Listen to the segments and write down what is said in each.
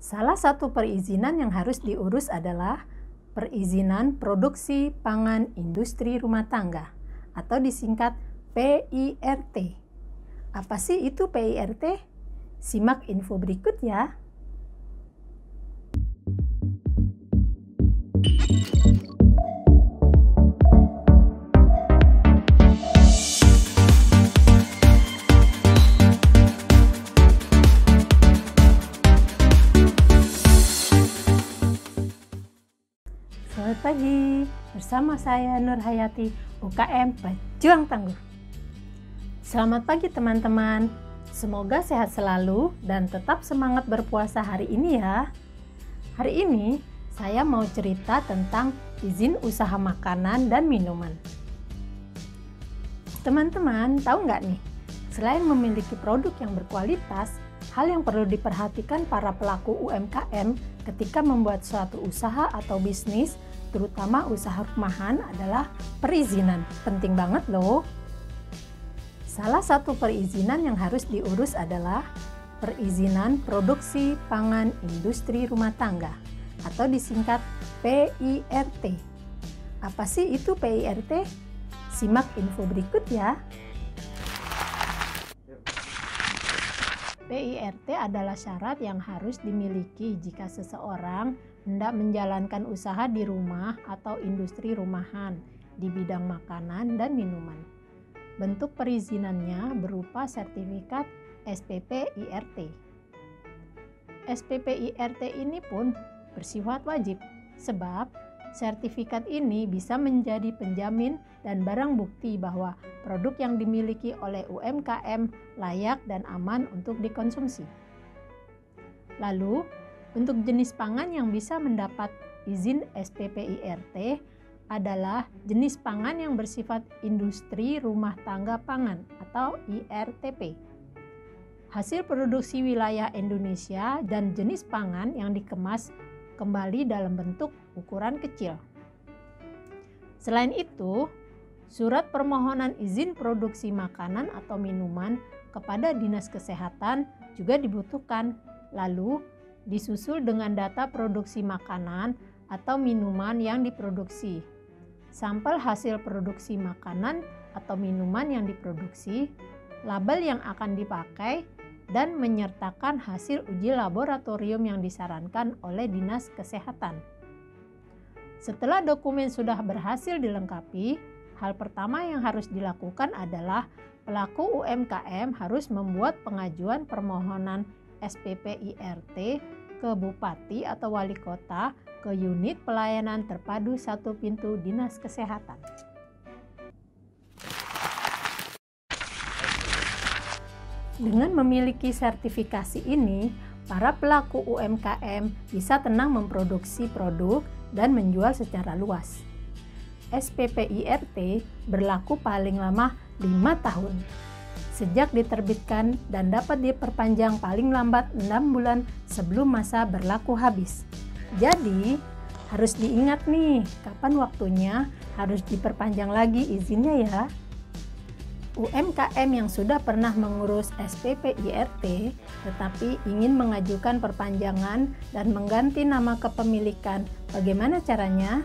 Salah satu perizinan yang harus diurus adalah perizinan produksi pangan industri rumah tangga atau disingkat PIRT. Apa sih itu PIRT? Simak info berikut ya. Selamat pagi, bersama saya Nur Hayati, UKM Pejuang Tangguh. Selamat pagi teman-teman, semoga sehat selalu dan tetap semangat berpuasa hari ini ya. Hari ini saya mau cerita tentang izin usaha makanan dan minuman. Teman-teman tahu nggak nih, selain memiliki produk yang berkualitas, hal yang perlu diperhatikan para pelaku UMKM ketika membuat suatu usaha atau bisnis, terutama usaha rumahan adalah perizinan. Penting banget loh. Salah satu perizinan yang harus diurus adalah perizinan produksi pangan industri rumah tangga atau disingkat PIRT. Apa sih itu PIRT? Simak info berikut ya. PIRT adalah syarat yang harus dimiliki jika seseorang hendak menjalankan usaha di rumah atau industri rumahan di bidang makanan dan minuman. Bentuk perizinannya berupa sertifikat SPP IRT. SPP IRT ini pun bersifat wajib, sebab sertifikat ini bisa menjadi penjamin dan barang bukti bahwa produk yang dimiliki oleh UMKM layak dan aman untuk dikonsumsi. Lalu, untuk jenis pangan yang bisa mendapat izin SPP IRT adalah jenis pangan yang bersifat industri rumah tangga pangan atau IRTP. Hasil produksi wilayah Indonesia dan jenis pangan yang dikemas kembali dalam bentuk ukuran kecil. Selain itu, surat permohonan izin produksi makanan atau minuman kepada Dinas Kesehatan juga dibutuhkan, lalu disusul dengan data produksi makanan atau minuman yang diproduksi, sampel hasil produksi makanan atau minuman yang diproduksi, label yang akan dipakai, dan menyertakan hasil uji laboratorium yang disarankan oleh Dinas Kesehatan. Setelah dokumen sudah berhasil dilengkapi, hal pertama yang harus dilakukan adalah pelaku UMKM harus membuat pengajuan permohonan SPP IRT ke Bupati atau Wali Kota ke unit pelayanan terpadu satu pintu Dinas Kesehatan. Dengan memiliki sertifikasi ini, para pelaku UMKM bisa tenang memproduksi produk dan menjual secara luas. SPP IRT berlaku paling lama 5 tahun sejak diterbitkan dan dapat diperpanjang paling lambat 6 bulan sebelum masa berlaku habis. Jadi, harus diingat nih, kapan waktunya harus diperpanjang lagi izinnya ya. UMKM yang sudah pernah mengurus SPP IRT tetapi ingin mengajukan perpanjangan dan mengganti nama kepemilikan, bagaimana caranya?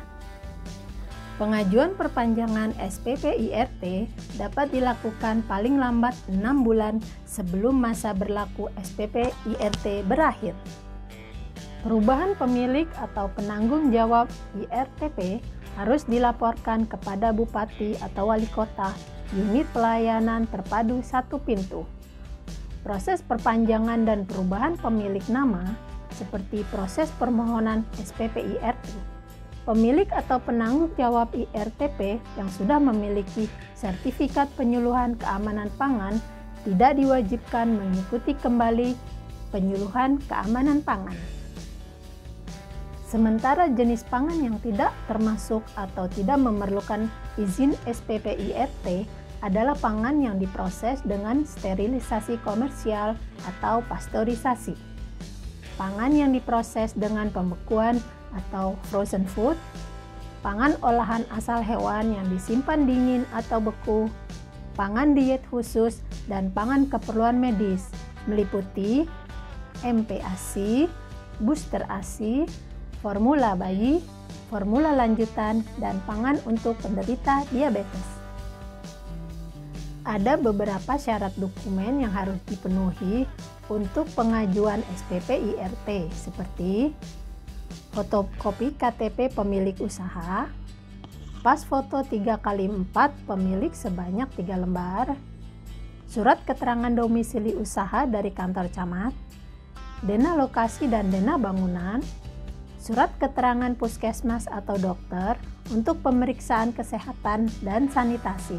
Pengajuan perpanjangan SPP IRT dapat dilakukan paling lambat 6 bulan sebelum masa berlaku SPP IRT berakhir. Perubahan pemilik atau penanggung jawab IRTP harus dilaporkan kepada Bupati atau Wali Kota unit pelayanan terpadu satu pintu. Proses perpanjangan dan perubahan pemilik nama seperti proses permohonan SPP IRT. Pemilik atau penanggung jawab IRTP yang sudah memiliki sertifikat penyuluhan keamanan pangan tidak diwajibkan mengikuti kembali penyuluhan keamanan pangan. Sementara jenis pangan yang tidak termasuk atau tidak memerlukan izin SPP IRT adalah pangan yang diproses dengan sterilisasi komersial atau pasteurisasi. Pangan yang diproses dengan pembekuan atau frozen food, pangan olahan asal hewan yang disimpan dingin atau beku, pangan diet khusus, dan pangan keperluan medis, meliputi MPASI, booster ASI, formula bayi, formula lanjutan, dan pangan untuk penderita diabetes. Ada beberapa syarat dokumen yang harus dipenuhi untuk pengajuan SPP IRT seperti fotokopi KTP pemilik usaha, pas foto 3x4 pemilik sebanyak 3 lembar, surat keterangan domisili usaha dari kantor camat, dena lokasi dan dena bangunan, surat keterangan puskesmas atau dokter untuk pemeriksaan kesehatan dan sanitasi.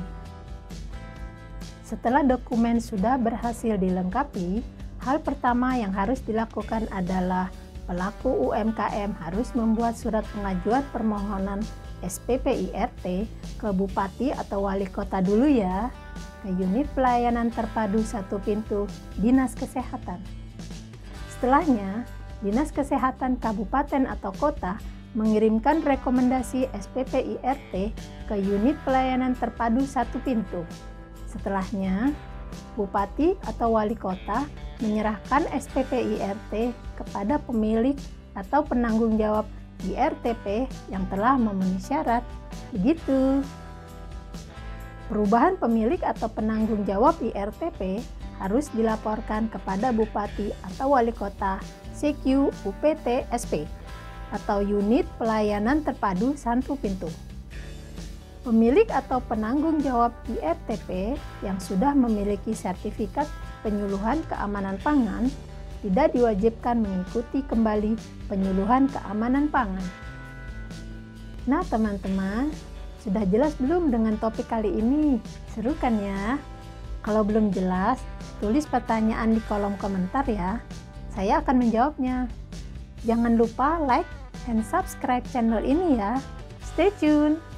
Setelah dokumen sudah berhasil dilengkapi, hal pertama yang harus dilakukan adalah pelaku UMKM harus membuat surat pengajuan permohonan SPP IRT ke Bupati atau Wali Kota dulu ya, ke unit pelayanan terpadu satu pintu Dinas Kesehatan. Setelahnya, Dinas Kesehatan Kabupaten atau Kota mengirimkan rekomendasi SPP IRT ke unit pelayanan terpadu satu pintu. Setelahnya, Bupati atau Wali Kota menyerahkan SPP IRT kepada pemilik atau penanggung jawab IRTP yang telah memenuhi syarat. Begitu. Perubahan pemilik atau penanggung jawab IRTP harus dilaporkan kepada Bupati atau Wali Kota CQ UPT SP atau Unit Pelayanan Terpadu Satu Pintu. Pemilik atau penanggung jawab IRTP yang sudah memiliki sertifikat penyuluhan keamanan pangan tidak diwajibkan mengikuti kembali penyuluhan keamanan pangan. Nah teman-teman, sudah jelas belum dengan topik kali ini? Seru kan ya? Kalau belum jelas, tulis pertanyaan di kolom komentar ya. Saya akan menjawabnya. Jangan lupa like dan subscribe channel ini ya. Stay tune!